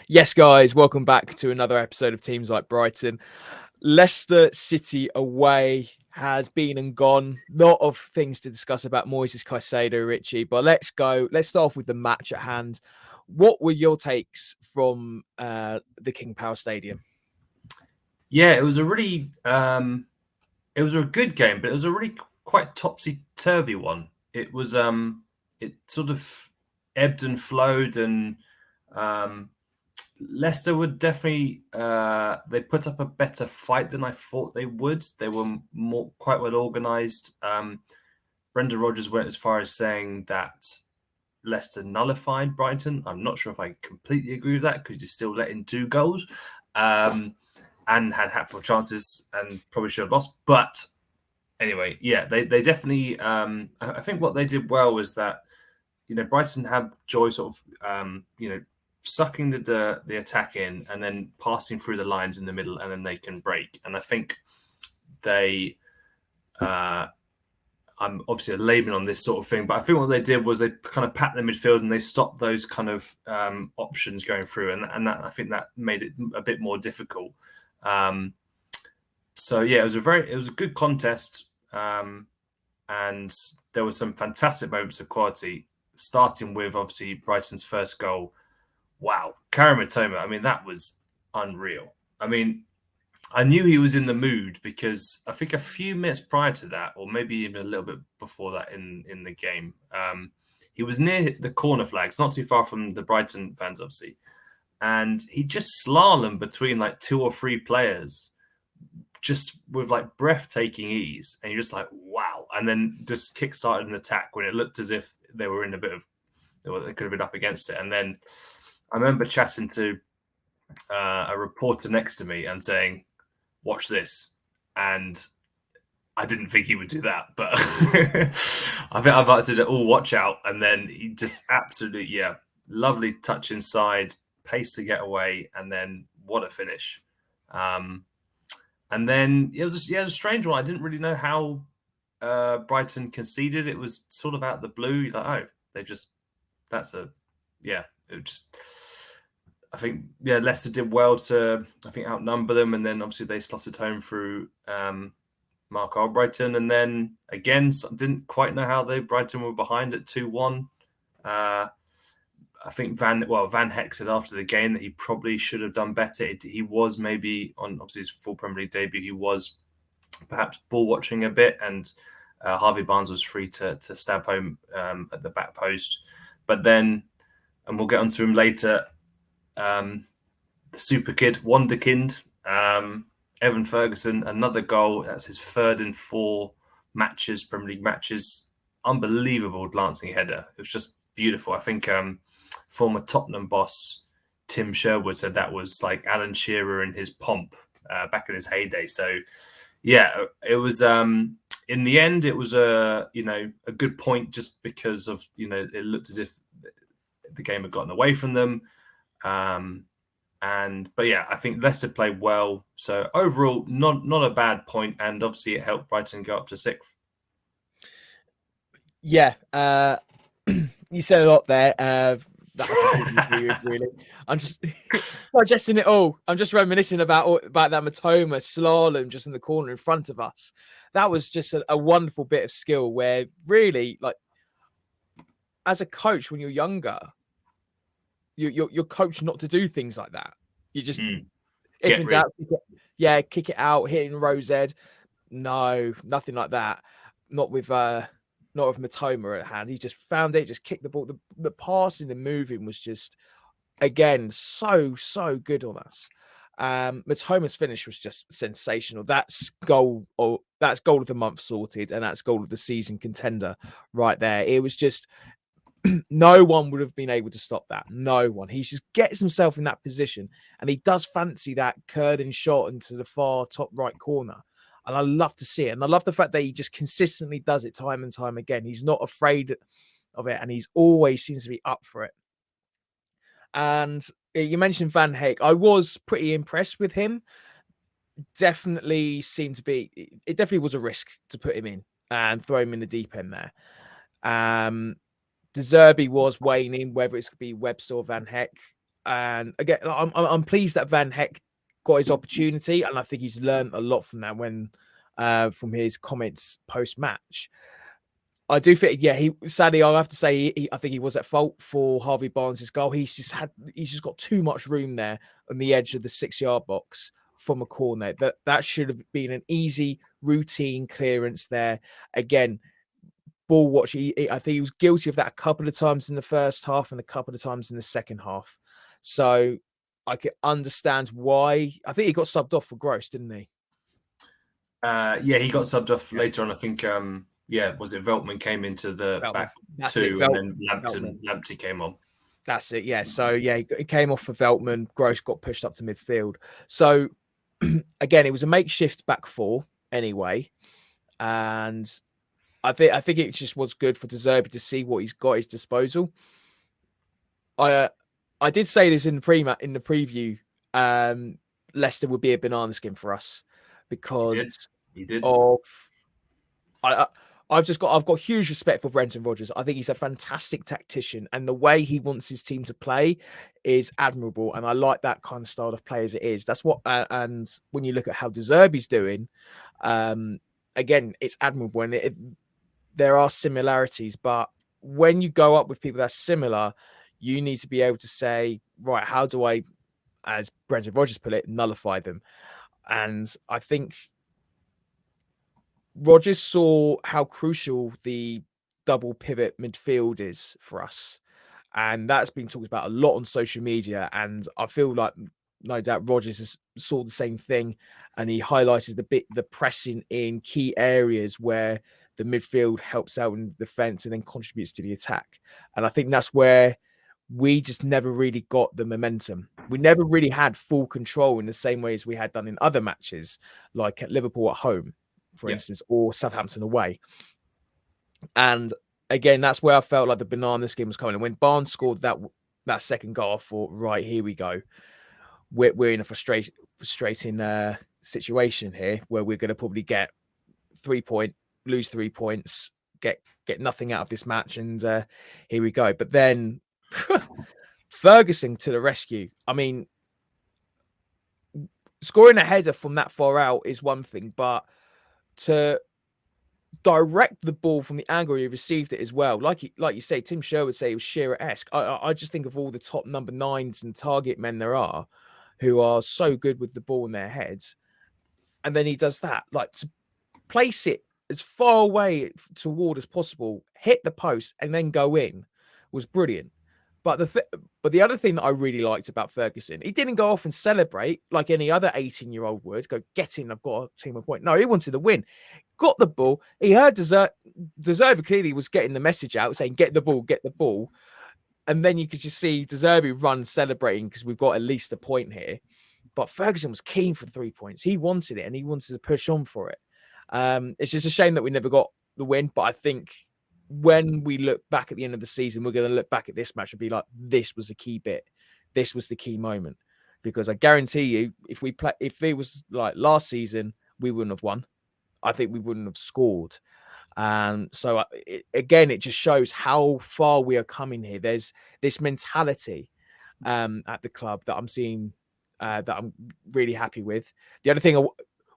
Yes, guys, welcome back to another episode of Teams Like Brighton. Leicester City away has been and gone. Lot of things to discuss about Moises Caicedo, Richie, but let's go. Let's start off with the match at hand. What were your takes from the King Power Stadium? Yeah, it was a really, it was a good game, but it was a really quite topsy-turvy one. It was, it sort of ebbed and flowed, and Leicester would definitely, they put up a better fight than I thought they would. They were quite well organised. Brendan Rodgers went as far as saying that Leicester nullified Brighton. I'm not sure if I completely agree with that because you still let in 2 goals. And had hatful of chances and probably should have lost. But anyway, yeah, they definitely. I think what they did well was that Brighton had joy sort of sucking the attack in and then passing through the lines in the middle, and then they can break. And I think they. I'm obviously labeling on this sort of thing, but I think what they did was they kind of pat the midfield and they stopped those kind of options going through, and that, I think that made it a bit more difficult. So yeah, it was a good contest, and there were some fantastic moments of quality. Starting with obviously Brighton's first goal. Wow, Kaoru Mitoma. I mean, that was unreal. I mean, I knew he was in the mood because I think a few minutes prior to that, or maybe even a little bit before that in the game, he was near the corner flags, not too far from the Brighton fans, obviously. And he just slalomed between like 2 or 3 players, just with like breathtaking ease. And you're just like, wow. And then just kickstarted an attack when it looked as if they were in a bit of, they could have been up against it. And then I remember chatting to a reporter next to me and saying, watch this. And I didn't think he would do that, but I think I've answered it all, watch out. And then he just absolutely, yeah, lovely touch inside, pace to get away, and then what a finish. And then it was a strange one. I didn't really know how Brighton conceded. It was sort of out of the blue. You're like, oh, they just, it just, I think, Leicester did well to, I think, outnumber them. And then obviously they slotted home through Mark Albrighton. And then again, didn't quite know how Brighton were behind at 2-1. I think Van Heck said after the game that he probably should have done better. He was maybe on obviously his full Premier League debut. He was perhaps ball watching a bit, and Harvey Barnes was free to stab home at the back post. But then, and we'll get onto him later, the super kid, wonderkind, Evan Ferguson, another goal. That's his 3rd in 4 matches, Premier League matches. Unbelievable glancing header. It was just beautiful. I think former Tottenham boss Tim Sherwood said that was like Alan Shearer in his pomp back in his heyday. So yeah, it was in the end it was a good point just because of it looked as if the game had gotten away from them. But yeah, I think Leicester played well. So overall, not a bad point, and obviously it helped Brighton go up to 6th. Yeah, you said a lot there. That I completely agree with, really. I'm just digesting it all. I'm just reminiscing about that Mitoma slalom just in the corner in front of us. That was just a wonderful bit of skill where really, like, as a coach, when you're younger, you're coached not to do things like that. You just, if in doubt, kick it out, hitting Rose Ed. No, nothing like that. Not with Mitoma at hand. He just found it, just kicked the ball. The passing, the moving was just, again, so good on us. Mitoma's finish was just sensational. That's goal of the month sorted, and that's goal of the season contender right there. It was just, no one would have been able to stop that. No one. He just gets himself in that position, and he does fancy that curling shot into the far top right corner. And I love to see it. And I love the fact that he just consistently does it time and time again. He's not afraid of it, and he's always seems to be up for it. And you mentioned Van Heek. I was pretty impressed with him. Definitely seemed to be, it definitely was a risk to put him in and throw him in the deep end there. De Zerbi was waning, whether it's going to be Webster or Van Heck. And again, I'm pleased that Van Heck got his opportunity, and I think he's learned a lot from that from his comments post match. I do think, yeah, sadly, I'll have to say, I think he was at fault for Harvey Barnes' goal. He's just got too much room there on the edge of the 6-yard box from a corner. That should have been an easy routine clearance there. Again, ball watch. I think he was guilty of that a couple of times in the first half and a couple of times in the second half. So I could understand why. I think he got subbed off for Gross, didn't he? Yeah, he got subbed off later on. I think, was it Veltman came into the back two, and then Lamptey came on. That's it, yeah. So, yeah, he came off for Veltman. Gross got pushed up to midfield. So, again, it was a makeshift back four anyway. And I think it just was good for De Zerbi to see what he's got at his disposal. I did say this in the preview. Leicester would be a banana skin for us because he did. I've got huge respect for Brendan Rodgers. I think he's a fantastic tactician, and the way he wants his team to play is admirable. And I like that kind of style of play as it is. That's what. And when you look at how De Zerbi's doing, again, it's admirable, and there are similarities. But when you go up with people that's similar, you need to be able to say, right, how do I, as Brendan Rodgers put it, nullify them? And I think Rodgers saw how crucial the double pivot midfield is for us. And that's been talked about a lot on social media. And I feel like, no doubt, Rodgers has saw the same thing. And he highlighted the pressing in key areas where the midfield helps out in the defense and then contributes to the attack. And I think that's where we just never really got the momentum. We never really had full control in the same way as we had done in other matches, like at Liverpool at home, for instance, or Southampton away. And again, that's where I felt like the banana skin was coming. And when Barnes scored that second goal, I thought, right, here we go. We're in a frustrating situation here where we're going to probably lose 3 points, get nothing out of this match, and here we go. But then Ferguson to the rescue. I mean, scoring a header from that far out is one thing, but to direct the ball from the angle he received it as well, like you say, Tim Sherwood would say it was Shearer-esque. I just think of all the top number 9s and target men there are who are so good with the ball in their heads, and then he does that, like to place it as far away toward as possible, hit the post, and then go in was brilliant. But the other thing that I really liked about Ferguson, he didn't go off and celebrate like any other 18-year-old would. Go, get in, I've got a team of point. No, he wanted to win. Got the ball. He heard De Zerbi clearly was getting the message out saying, get the ball, get the ball. And then you could just see De Zerbi run celebrating because we've got at least a point here. But Ferguson was keen for 3 points. He wanted it and he wanted to push on for it. It's just a shame that we never got the win. But I think when we look back at the end of the season, we're going to look back at this match and be like, this was a key bit. This was the key moment. Because I guarantee you, if it was like last season, we wouldn't have won. I think we wouldn't have scored. So again, it just shows how far we are coming here. There's this mentality at the club that I'm seeing that I'm really happy with. The other thing,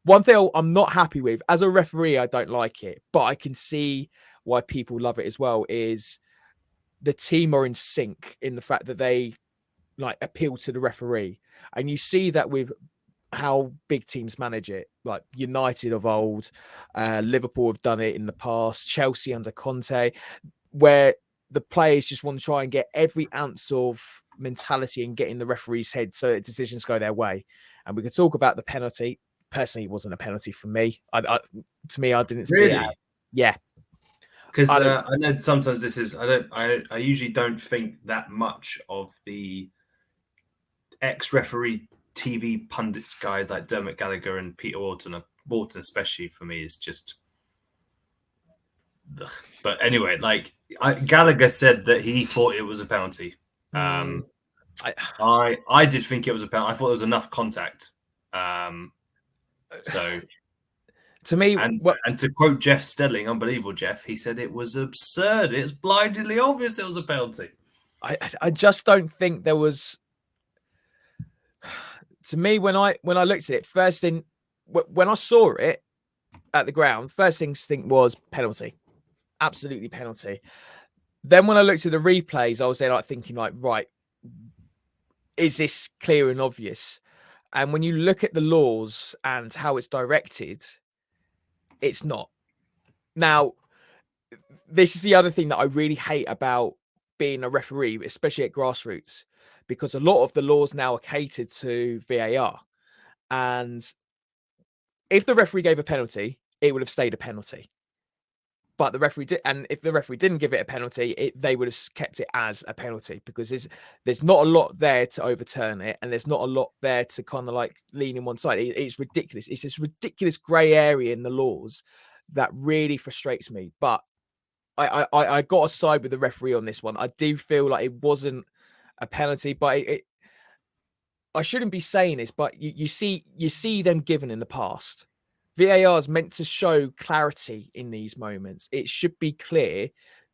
one thing I'm not happy with, as a referee, I don't like it, but I can see why people love it as well, is the team are in sync in the fact that they like appeal to the referee. And you see that with how big teams manage it, like United of old, Liverpool have done it in the past, Chelsea under Conte, where the players just want to try and get every ounce of mentality and get in the referee's head so that decisions go their way. And we could talk about the penalty. Personally, it wasn't a penalty for me. To me, I didn't see it. Yeah. Because I know sometimes this is, I usually don't think that much of the ex-referee TV pundits guys like Dermot Gallagher and Peter Walton especially for me is just. Ugh. But anyway, like Gallagher said that he thought it was a penalty. I did think it was a penalty. I thought there was enough contact. So. To me, and to quote Jeff Stelling, unbelievable Jeff, he said it was absurd. It's blindingly obvious it was a penalty. I just don't think there was To me, when I looked at it, first thing when I saw it at the ground, first instinct was penalty, absolutely penalty. Then when I looked at the replays, I was there like thinking like, right, is this clear and obvious? And when you look at the laws and how it's directed, it's not. Now, this is the other thing that I really hate about being a referee, especially at grassroots, because a lot of the laws now are catered to VAR. And if the referee gave a penalty, it would have stayed a penalty. But the referee did, and if the referee didn't give it a penalty, they would have kept it as a penalty, because there's not a lot there to overturn it, and there's not a lot there to kind of like lean in one side. It's ridiculous. It's this ridiculous grey area in the laws that really frustrates me. But I got to side with the referee on this one. I do feel like it wasn't a penalty, but I shouldn't be saying this, but you see them given in the past. VAR is meant to show clarity in these moments. It should be clear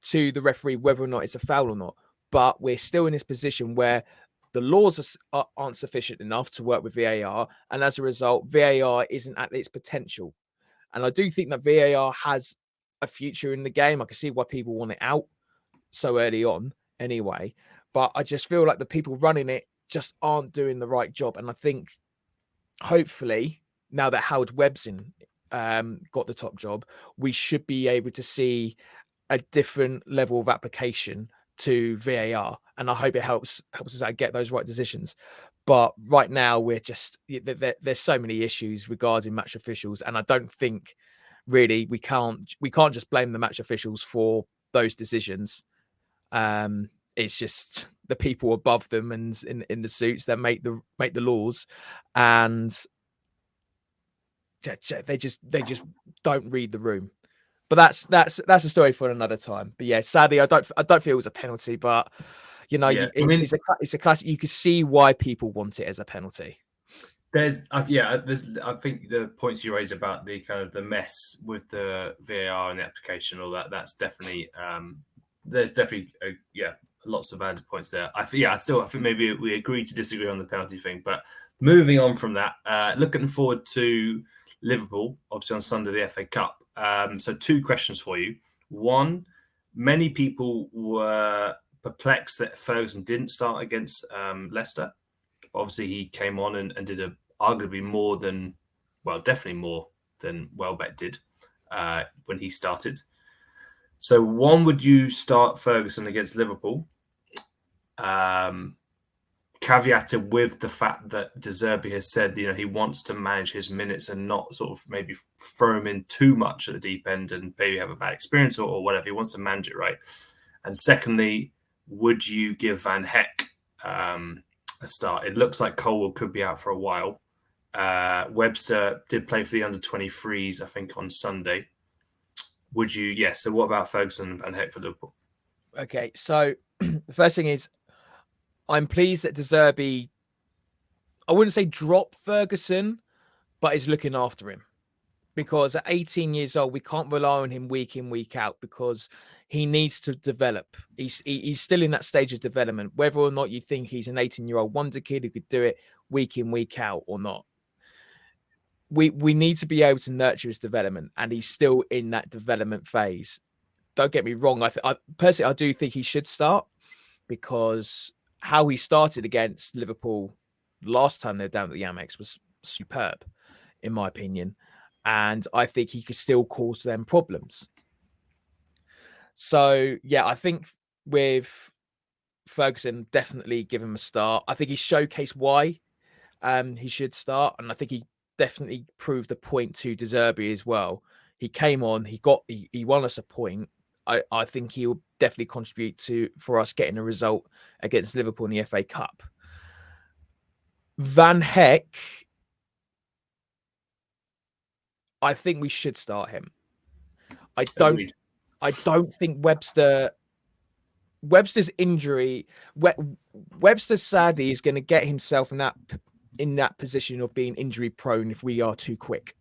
to the referee whether or not it's a foul or not. But we're still in this position where the laws aren't sufficient enough to work with VAR, and as a result, VAR isn't at its potential. And I do think that VAR has a future in the game. I can see why people want it out so early on anyway. But I just feel like the people running it just aren't doing the right job. And I think hopefully now that Howard Webb's got the top job, we should be able to see a different level of application to VAR. And I hope it helps us out get those right decisions. But right now we're just there's so many issues regarding match officials, and I don't think really we can't just blame the match officials for those decisions. It's just the people above them and in the suits that make the laws, and they just don't read the room. But that's a story for another time. But yeah, sadly, I don't feel it was a penalty. But you know, Yeah, it's a classic. You can see why people want it as a penalty. I think the points you raise about the kind of the mess with the VAR and the application, all that's definitely there's definitely lots of valid points there. I think maybe we agree to disagree on the penalty thing, but moving on from that, looking forward to Liverpool, obviously on Sunday, the FA Cup. So 2 questions for you. One, many people were perplexed that Ferguson didn't start against Leicester. Obviously, he came on and did definitely more than Welbeck did when he started. So, one, would you start Ferguson against Liverpool? Caveated with the fact that De Zerbi has said, he wants to manage his minutes and not sort of maybe throw him in too much at the deep end and maybe have a bad experience or whatever. He wants to manage it right. And secondly, would you give Van Heck a start? It looks like Colwell could be out for a while. Webster did play for the under-23s, I think, on Sunday. Would you? Yeah. So what about Ferguson and Van Heck for Liverpool? Okay. So the first thing is, I'm pleased that De Zerbi, I wouldn't say drop Ferguson, but is looking after him. Because at 18 years old, we can't rely on him week in, week out, because he needs to develop. He's still in that stage of development, whether or not you think he's an 18-year-old wonder kid who could do it week in, week out or not. We need to be able to nurture his development, and he's still in that development phase. Don't get me wrong. I personally do think he should start, because how he started against Liverpool last time they're down at the Amex was superb, in my opinion. And I think he could still cause them problems. So, yeah, I think with Ferguson, definitely give him a start. I think he showcased why he should start. And I think he definitely proved the point to De Zerbi as well. He came on, he won us a point. I think he will definitely contribute for us getting a result against Liverpool in the FA Cup. Van Heck, I think we should start him. I don't think Webster's injury. Webster sadly is going to get himself in that position of being injury prone if we are too quick.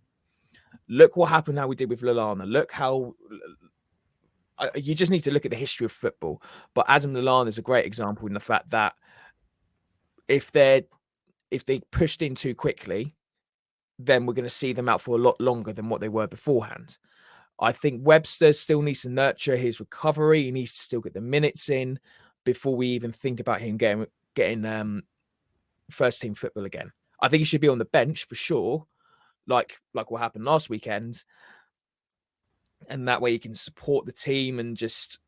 Look what happened. How we did with Lallana. Look how. You just need to look at the history of football. But Adam Lallana is a great example in the fact that if they're if they pushed in too quickly, then we're going to see them out for a lot longer than what they were beforehand. I think Webster still needs to nurture his recovery. He needs to still get the minutes in before we even think about him getting first team football again. I think he should be on the bench for sure, like what happened last weekend. And that way he can support the team and just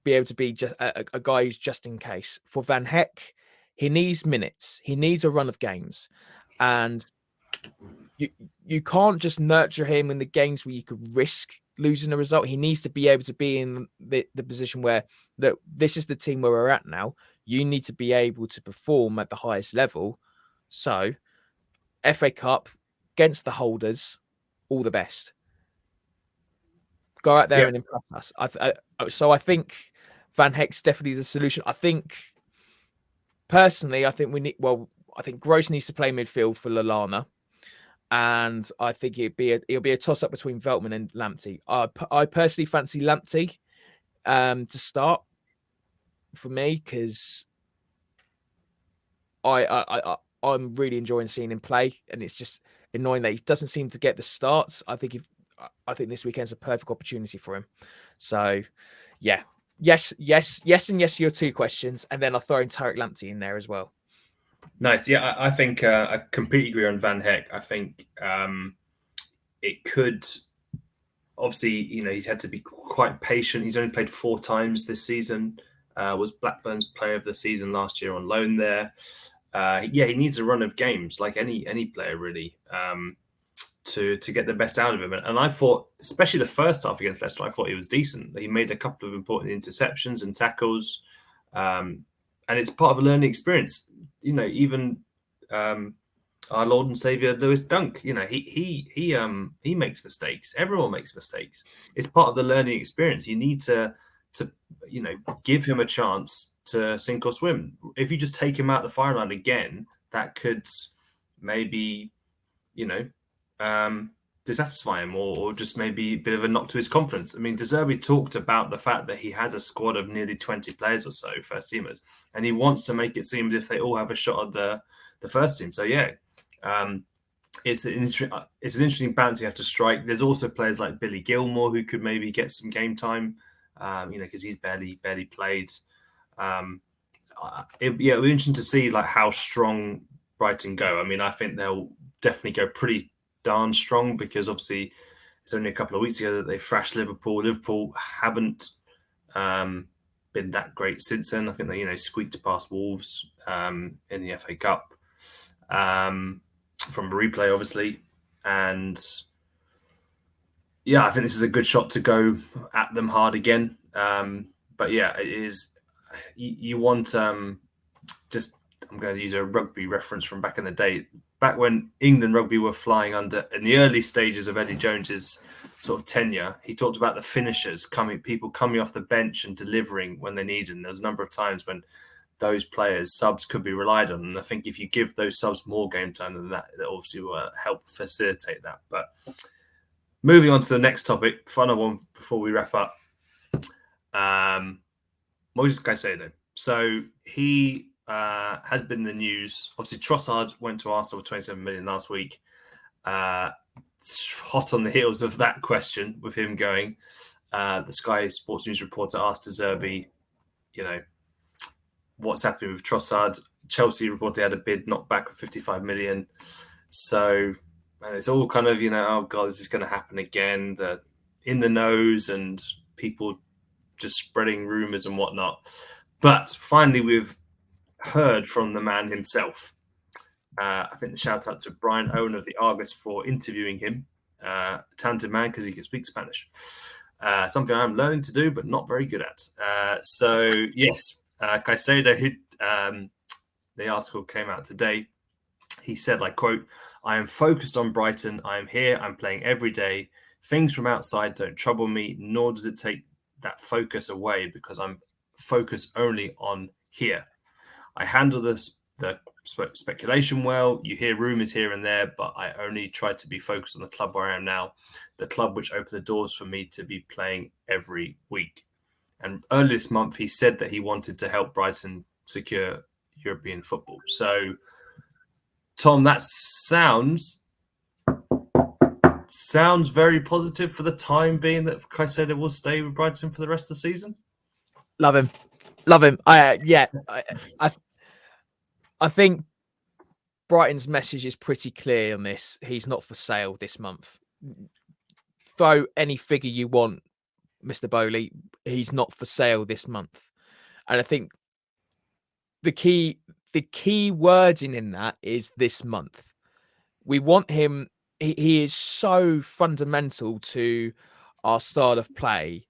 be able to be just a guy who's just in case. For Van Heck, he needs minutes. He needs a run of games. And you can't just nurture him in the games where you could risk losing a result. He needs to be able to be in the position where this is the team where we're at now. You need to be able to perform at the highest level. So, FA Cup against the holders, all the best. Go out there and impress us. So I think Van Heck's definitely the solution. I think personally, I think Gross needs to play midfield for Lallana. And I think it'll be a toss up between Veltman and Lamptey. I personally fancy Lamptey to start for me because I'm really enjoying seeing him play, and it's just annoying that he doesn't seem to get the starts. I think this weekend's a perfect opportunity for him. So, yeah, yes, and yes. Your two questions, and then I'll throw in Tariq Lamptey in there as well. Nice. Yeah, I think I completely agree on Van Heck. I think it could, obviously, he's had to be quite patient. He's only played 4 times this season. Was Blackburn's player of the season last year on loan there. He needs a run of games like any player really to get the best out of him. And I thought, especially the first half against Leicester, I thought he was decent. He made a couple of important interceptions and tackles, and it's part of a learning experience. Even our Lord and Savior Lewis Dunk, he makes mistakes. Everyone makes mistakes. It's part of the learning experience. You need to give him a chance to sink or swim. If you just take him out the fire line again, that could maybe, dissatisfy him or just maybe a bit of a knock to his confidence. I mean, De Zerbi talked about the fact that he has a squad of nearly 20 players or so, first teamers, and he wants to make it seem as if they all have a shot at the first team. So it's an interesting balance you have to strike. There's also players like Billy Gilmore who could maybe get some game time, because he's barely played. It'll be interesting to see like how strong Brighton go. I mean, I think they'll definitely go pretty darn strong because obviously it's only a couple of weeks ago that they thrashed Liverpool. Liverpool haven't been that great since then. I think they squeaked past Wolves in the FA Cup from a replay, obviously, and I think this is a good shot to go at them hard again. But it is. You want just. I'm going to use a rugby reference from back in the day. Back when England rugby were flying under in the early stages of Eddie Jones's sort of tenure, he talked about the finishers people coming off the bench and delivering when they needed. And there's a number of times when those players, subs, could be relied on. And I think if you give those subs more game time than that, it obviously will help facilitate that. But moving on to the next topic, final one before we wrap up. Moises Caicedo. So he has been in the news. Obviously, Trossard went to Arsenal for 27 million last week. Hot on the heels of that question with him going. The Sky Sports News reporter asked De Zerbi, what's happening with Trossard. Chelsea reportedly had a bid knocked back of 55 million. So it's all kind of, oh God, this is going to happen again. The in the nose and people just spreading rumors and whatnot. But finally, we've heard from the man himself. I think the shout out to Brian Owen of the Argus for interviewing him. A talented man because he can speak Spanish. Something I'm learning to do, but not very good at. So yes, Caicedo, the article came out today. He said, I quote, "I am focused on Brighton. I am here. I'm playing every day. Things from outside don't trouble me, nor does it take that focus away because I'm focused only on here. I handle the speculation well. You hear rumors here and there, but I only try to be focused on the club where I am now, the club which opened the doors for me to be playing every week." And earlier this month, he said that he wanted to help Brighton secure European football. So Tom, that sounds very positive for the time being that Caicedo will stay with Brighton for the rest of the season. Love him. I think Brighton's message is pretty clear on this. He's not for sale this month. Throw any figure you want, Mr. Bowley. He's not for sale this month. And I think the key wording in that is this month. We want him. He is so fundamental to our style of play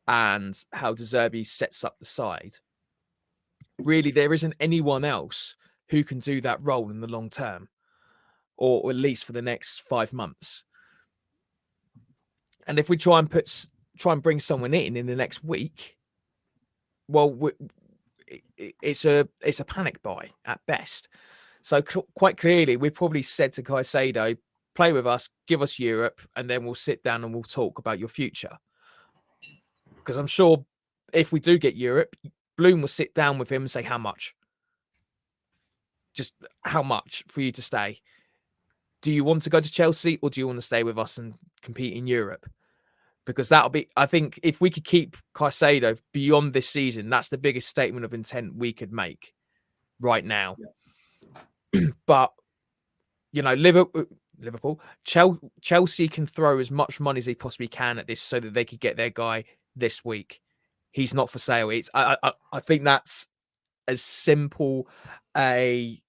and how De Zerbi sets up the side. Really, there isn't anyone else who can do that role in the long term, or at least for the next 5 months. And if we try and bring someone in the next week, well, it's a panic buy at best. So quite clearly, we probably said to Caicedo, play with us, give us Europe, and then we'll sit down and we'll talk about your future. Because I'm sure if we do get Europe, Bloom will sit down with him and say, how much? Just how much for you to stay? Do you want to go to Chelsea or do you want to stay with us and compete in Europe? Because that'll be, I think, if we could keep Caicedo beyond this season, that's the biggest statement of intent we could make right now. Yeah. But, you know, Liverpool, Chelsea can throw as much money as they possibly can at this so that they could get their guy this week. He's not for sale. I think that's as simple a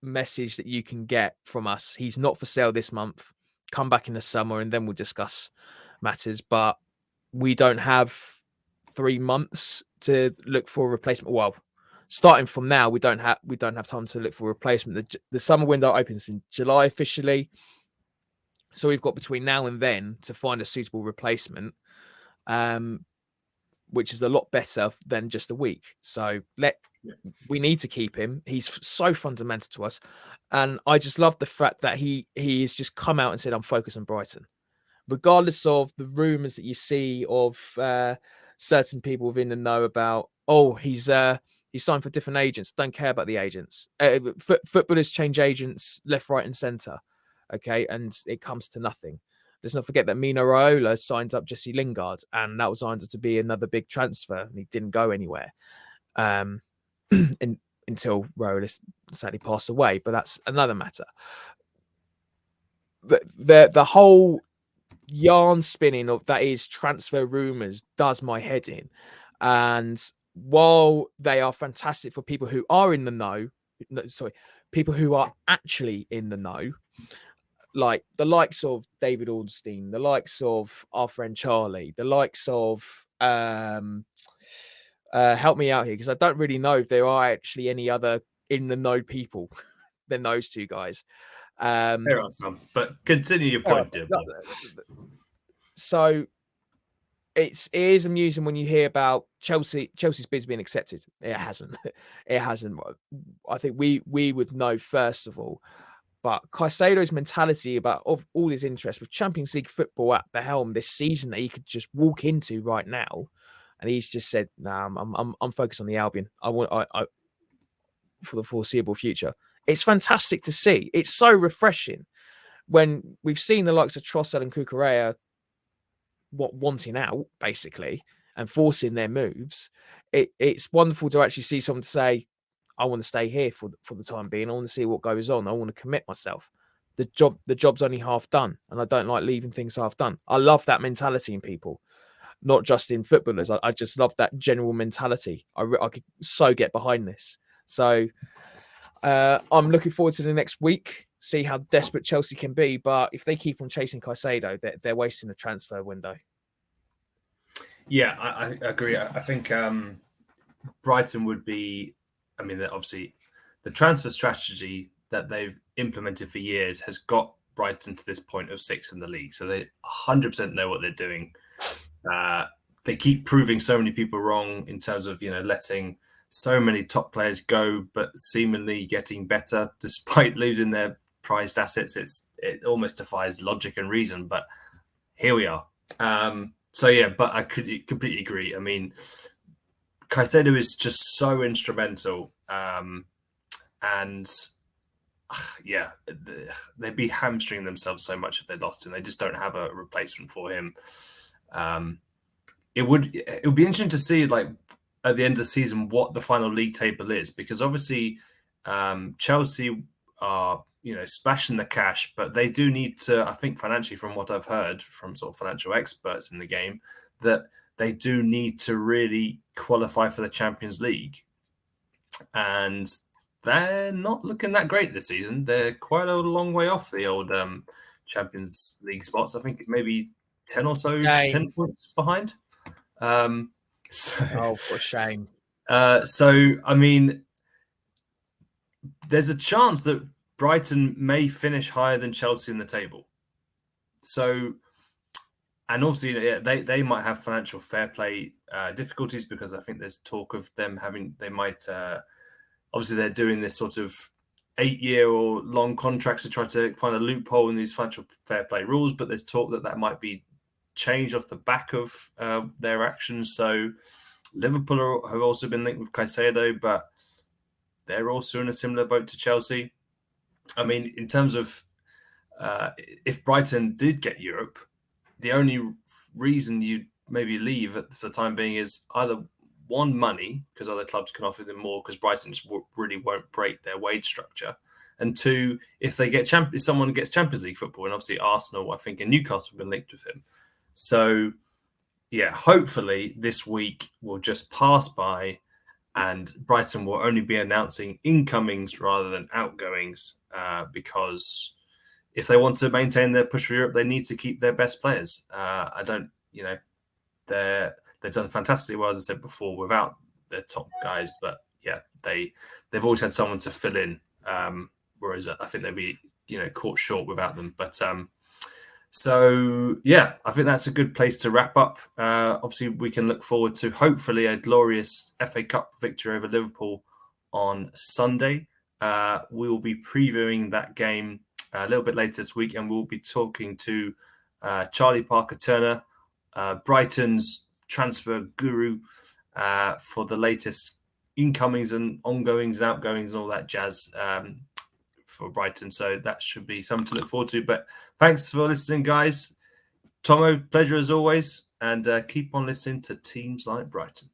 message that you can get from us. He's not for sale this month. Come back in the summer and then we'll discuss matters. But we don't have 3 months to look for a replacement. Well, starting from now, we don't have time to look for a replacement. The summer window opens in July officially, so we've got between now and then to find a suitable replacement, which is a lot better than just a week. So we need to keep him. He's so fundamental to us, and I just love the fact that he has just come out and said, "I'm focused on Brighton," regardless of the rumours that you see of certain people within the know about. Oh, he's signed for different agents. Don't care about the agents. Footballers change agents left, right, and centre. Okay, and it comes to nothing. Let's not forget that Mino Raiola signed up Jesse Lingard, and that was signed up to be another big transfer, and he didn't go anywhere until Raiola sadly passed away. But that's another matter. The whole yarn spinning of that is transfer rumours does my head in, and while they are fantastic for people who are in the know, people who are actually in the know, like the likes of David Ornstein, the likes of our friend Charlie, the likes of help me out here because I don't really know if there are actually any other in the know people than those two guys. There are some, but continue your point, dear boy. So it is amusing when you hear about Chelsea's bids being accepted. It hasn't. It hasn't. I think we would know first of all. But Caicedo's mentality about of all his interest with Champions League football at the helm this season that he could just walk into right now, and he's just said, "Nah, I'm focused on the Albion. I for the foreseeable future." It's fantastic to see. It's so refreshing when we've seen the likes of Trossard and Cucurella wanting out basically and forcing their moves. It's wonderful to actually see someone say, I want to stay here for the time being. I want to see what goes on. I want to commit myself. The job's only half done, and I don't like leaving things half done. I love that mentality in people, not just in footballers. I just love that general mentality. I could so get behind this. So I'm looking forward to the next week, see how desperate Chelsea can be. But if they keep on chasing Caicedo, they're wasting the transfer window. Yeah, I agree. I think Brighton would be. I mean, obviously, the transfer strategy that they've implemented for years has got Brighton to this point of 6th in the league. So they 100% know what they're doing. They keep proving so many people wrong in terms of, letting so many top players go, but seemingly getting better despite losing their prized assets. It almost defies logic and reason, but here we are. But I could completely agree. I mean, Caicedo is just so instrumental, and yeah, they'd be hamstringing themselves so much if they lost him. They just don't have a replacement for him. It would be interesting to see, like, at the end of the season what the final league table is, because obviously Chelsea are splashing the cash, but they do need to, I think, financially, from what I've heard from sort of financial experts in the game, that they do need to really qualify for the Champions League, and they're not looking that great this season. They're quite a long way off the old Champions League spots. I think maybe 10 or so, 10 points behind. Oh, what a shame. So, I mean, there's a chance that Brighton may finish higher than Chelsea in the table. So, and obviously, they might have financial fair play difficulties, because I think there's talk of them they might, obviously, they're doing this sort of 8-year or long contracts to try to find a loophole in these financial fair play rules, but there's talk that might be changed off the back of their actions. So Liverpool have also been linked with Caicedo, but they're also in a similar boat to Chelsea. I mean, in terms of if Brighton did get Europe, the only reason you'd maybe leave for the time being is either one, money, because other clubs can offer them more, because Brighton just really won't break their wage structure, and two, if they get if someone gets Champions League football, and obviously Arsenal, I think, and Newcastle have been linked with him. So, yeah, hopefully this week will just pass by, and Brighton will only be announcing incomings rather than outgoings, because if they want to maintain their push for Europe, they need to keep their best players. They've done fantastically well, as I said before, without their top guys, but yeah, they've always had someone to fill in, whereas I think they'd be caught short without them. But so yeah, I think that's a good place to wrap up. Obviously, we can look forward to hopefully a glorious FA Cup victory over Liverpool on Sunday. We will be previewing that game a little bit later this week, and we'll be talking to Charlie Parker-Turner, Brighton's transfer guru, for the latest incomings and ongoings and outgoings and all that jazz for Brighton. So that should be something to look forward to. But thanks for listening, guys. Tomo, pleasure as always, and keep on listening to teams like Brighton.